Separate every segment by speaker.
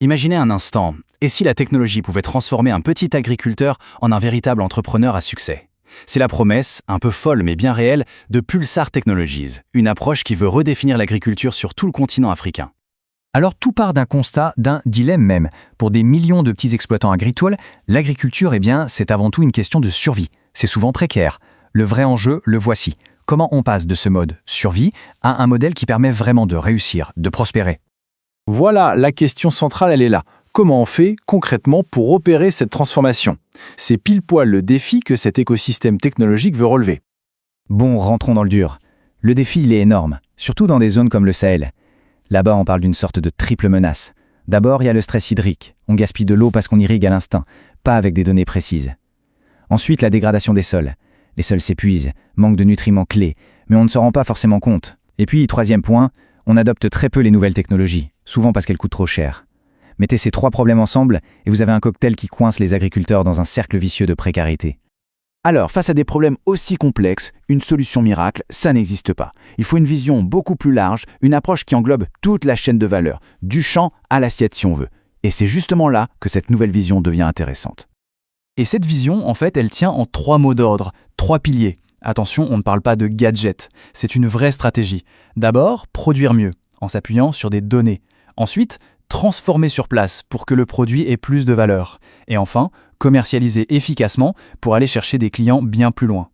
Speaker 1: Imaginez un instant, et si la technologie pouvait transformer un petit agriculteur en un véritable entrepreneur à succès? C'est la promesse, un peu folle mais bien réelle, de Pulsar Technologies, une approche qui veut redéfinir l'agriculture sur tout le continent africain.
Speaker 2: Alors tout part d'un constat, d'un dilemme même. Pour des millions de petits exploitants agricoles, l'agriculture, c'est avant tout une question de survie. C'est souvent précaire. Le vrai enjeu, le voici. Comment on passe de ce mode survie à un modèle qui permet vraiment de réussir, de prospérer?
Speaker 3: Voilà, la question centrale, elle est là. Comment on fait concrètement pour opérer cette transformation? C'est pile poil le défi que cet écosystème technologique veut relever.
Speaker 2: Bon, rentrons dans le dur. Le défi, il est énorme, surtout dans des zones comme le Sahel. Là-bas, on parle d'une sorte de triple menace. D'abord, il y a le stress hydrique. On gaspille de l'eau parce qu'on irrigue à l'instinct, pas avec des données précises. Ensuite, la dégradation des sols. Les sols s'épuisent, manquent de nutriments clés, mais on ne s'en rend pas forcément compte. Et puis, troisième point, on adopte très peu les nouvelles technologies, souvent parce qu'elles coûtent trop cher. Mettez ces trois problèmes ensemble et vous avez un cocktail qui coince les agriculteurs dans un cercle vicieux de précarité.
Speaker 4: Alors, face à des problèmes aussi complexes, une solution miracle, ça n'existe pas. Il faut une vision beaucoup plus large, une approche qui englobe toute la chaîne de valeur, du champ à l'assiette si on veut. Et c'est justement là que cette nouvelle vision devient intéressante.
Speaker 1: Et cette vision, en fait, elle tient en trois mots d'ordre, trois piliers. Attention, on ne parle pas de gadgets, c'est une vraie stratégie. D'abord, produire mieux, en s'appuyant sur des données. Ensuite, transformer sur place pour que le produit ait plus de valeur. Et enfin, commercialiser efficacement pour aller chercher des clients bien plus loin.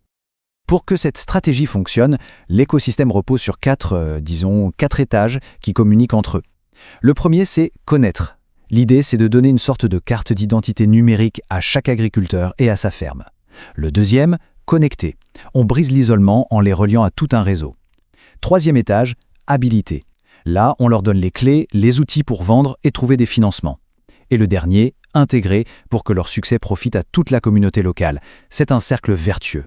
Speaker 2: Pour que cette stratégie fonctionne, l'écosystème repose sur quatre étages qui communiquent entre eux. Le premier, c'est connaître. L'idée, c'est de donner une sorte de carte d'identité numérique à chaque agriculteur et à sa ferme. Le deuxième, connecter. On brise l'isolement en les reliant à tout un réseau. Troisième étage, habiliter. Là, on leur donne les clés, les outils pour vendre et trouver des financements. Et le dernier, intégrer pour que leur succès profite à toute la communauté locale. C'est un cercle vertueux.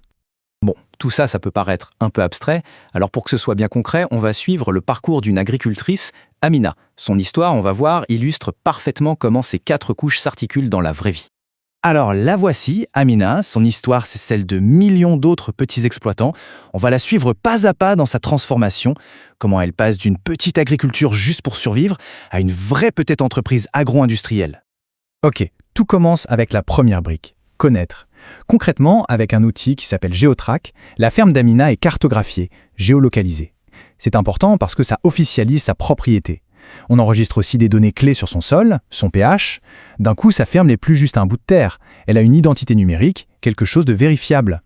Speaker 5: Bon, tout ça, ça peut paraître un peu abstrait. Alors pour que ce soit bien concret, on va suivre le parcours d'une agricultrice, Amina. Son histoire, on va voir, illustre parfaitement comment ces quatre couches s'articulent dans la vraie vie.
Speaker 1: Alors la voici, Amina, son histoire c'est celle de millions d'autres petits exploitants. On va la suivre pas à pas dans sa transformation, comment elle passe d'une petite agriculture juste pour survivre à une vraie petite entreprise agro-industrielle.
Speaker 3: Ok, tout commence avec la première brique, connaître. Concrètement, avec un outil qui s'appelle GeoTrack, la ferme d'Amina est cartographiée, géolocalisée. C'est important parce que ça officialise sa propriété. On enregistre aussi des données clés sur son sol, son pH. D'un coup, sa ferme n'est plus juste un bout de terre. Elle a une identité numérique, quelque chose de vérifiable.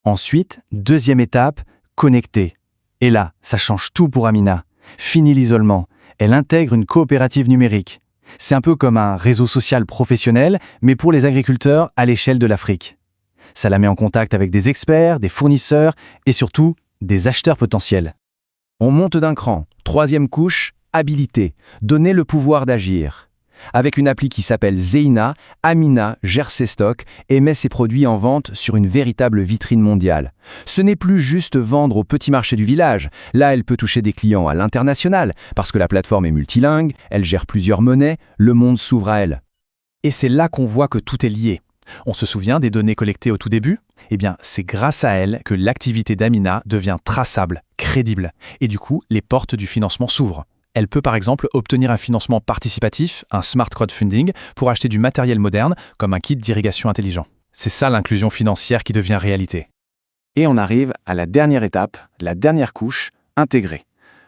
Speaker 1: Ensuite, deuxième étape, connecter. Et là, ça change tout pour Amina. Fini l'isolement. Elle intègre une coopérative numérique. C'est un peu comme un réseau social professionnel, mais pour les agriculteurs à l'échelle de l'Afrique. Ça la met en contact avec des experts, des fournisseurs et surtout des acheteurs potentiels. On monte d'un cran. Troisième couche, habilité, donner le pouvoir d'agir. Avec une appli qui s'appelle Zeina, Amina gère ses stocks et met ses produits en vente sur une véritable vitrine mondiale. Ce n'est plus juste vendre au petit marché du village. Là, elle peut toucher des clients à l'international parce que la plateforme est multilingue, elle gère plusieurs monnaies, le monde s'ouvre à elle. Et c'est là qu'on voit que tout est lié. On se souvient des données collectées au tout début? Eh bien, c'est grâce à elle que l'activité d'Amina devient traçable, crédible. Et du coup, les portes du financement s'ouvrent. Elle peut par exemple obtenir un financement participatif, un smart crowdfunding, pour acheter du matériel moderne comme un kit d'irrigation intelligent. C'est ça l'inclusion financière qui devient réalité.
Speaker 4: Et on arrive à la dernière étape, la dernière couche, intégrer.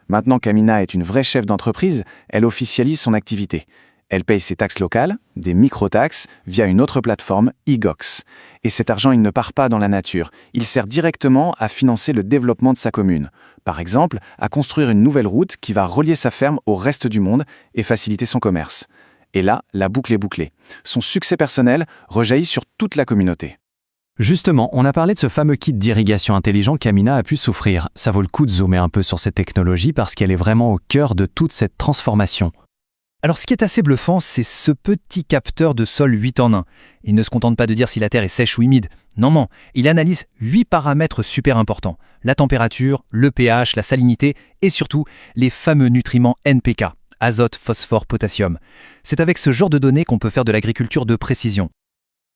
Speaker 4: Maintenant qu'Amina est une vraie chef d'entreprise, elle officialise son activité. Elle paye ses taxes locales, des micro-taxes, via une autre plateforme, eGox. Et cet argent, il ne part pas dans la nature. Il sert directement à financer le développement de sa commune. Par exemple, à construire une nouvelle route qui va relier sa ferme au reste du monde et faciliter son commerce. Et là, la boucle est bouclée. Son succès personnel rejaillit sur toute la communauté.
Speaker 5: Justement, on a parlé de ce fameux kit d'irrigation intelligent qu'Amina a pu s'offrir. Ça vaut le coup de zoomer un peu sur cette technologie parce qu'elle est vraiment au cœur de toute cette transformation.
Speaker 2: Alors ce qui est assez bluffant, c'est ce petit capteur de sol 8 en 1. Il ne se contente pas de dire si la terre est sèche ou humide. Non, il analyse 8 paramètres super importants. La température, le pH, la salinité et surtout les fameux nutriments NPK, azote, phosphore, potassium. C'est avec ce genre de données qu'on peut faire de l'agriculture de précision.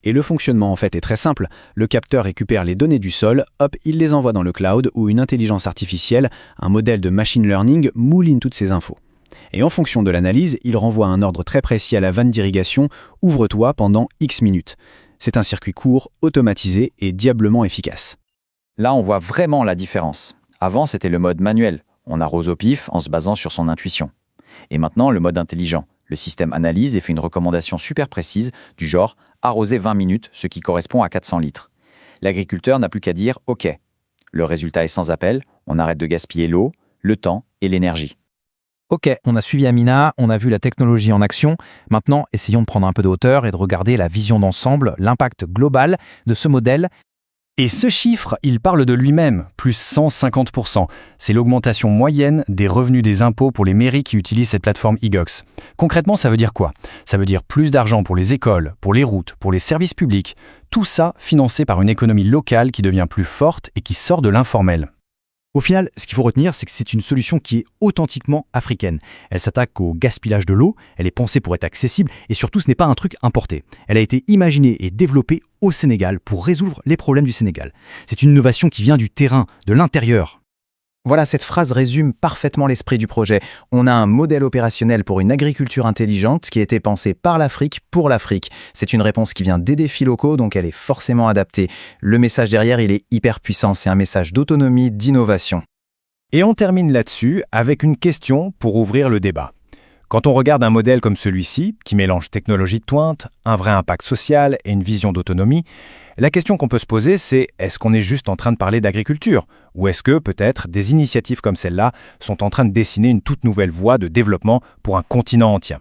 Speaker 3: Et le fonctionnement en fait est très simple. Le capteur récupère les données du sol, hop, il les envoie dans le cloud où une intelligence artificielle, un modèle de machine learning, mouline toutes ces infos.
Speaker 2: Et en fonction de l'analyse, il renvoie un ordre très précis à la vanne d'irrigation « Ouvre-toi pendant X minutes ». C'est un circuit court, automatisé et diablement efficace.
Speaker 1: Là, on voit vraiment la différence. Avant, c'était le mode manuel. On arrose au pif en se basant sur son intuition. Et maintenant, le mode intelligent. Le système analyse et fait une recommandation super précise du genre « arroser 20 minutes », ce qui correspond à 400 litres. L'agriculteur n'a plus qu'à dire « OK ». Le résultat est sans appel, on arrête de gaspiller l'eau, le temps et l'énergie.
Speaker 3: Ok, on a suivi Amina, on a vu la technologie en action. Maintenant, essayons de prendre un peu de hauteur et de regarder la vision d'ensemble, l'impact global de ce modèle.
Speaker 2: Et ce chiffre, il parle de lui-même, plus 150%. C'est l'augmentation moyenne des revenus des impôts pour les mairies qui utilisent cette plateforme eGOX. Concrètement, ça veut dire quoi? Ça veut dire plus d'argent pour les écoles, pour les routes, pour les services publics. Tout ça financé par une économie locale qui devient plus forte et qui sort de l'informel.
Speaker 3: Au final, ce qu'il faut retenir, c'est que c'est une solution qui est authentiquement africaine. Elle s'attaque au gaspillage de l'eau, elle est pensée pour être accessible et surtout ce n'est pas un truc importé. Elle a été imaginée et développée au Sénégal pour résoudre les problèmes du Sénégal. C'est une innovation qui vient du terrain, de l'intérieur.
Speaker 5: Voilà, cette phrase résume parfaitement l'esprit du projet. On a un modèle opérationnel pour une agriculture intelligente qui a été pensé par l'Afrique pour l'Afrique. C'est une réponse qui vient des défis locaux, donc elle est forcément adaptée. Le message derrière, il est hyper puissant. C'est un message d'autonomie, d'innovation.
Speaker 2: Et on termine là-dessus avec une question pour ouvrir le débat. Quand on regarde un modèle comme celui-ci, qui mélange technologie de pointe, un vrai impact social et une vision d'autonomie, la question qu'on peut se poser, c'est est-ce qu'on est juste en train de parler d'agriculture? Ou est-ce que peut-être des initiatives comme celle-là sont en train de dessiner une toute nouvelle voie de développement pour un continent entier?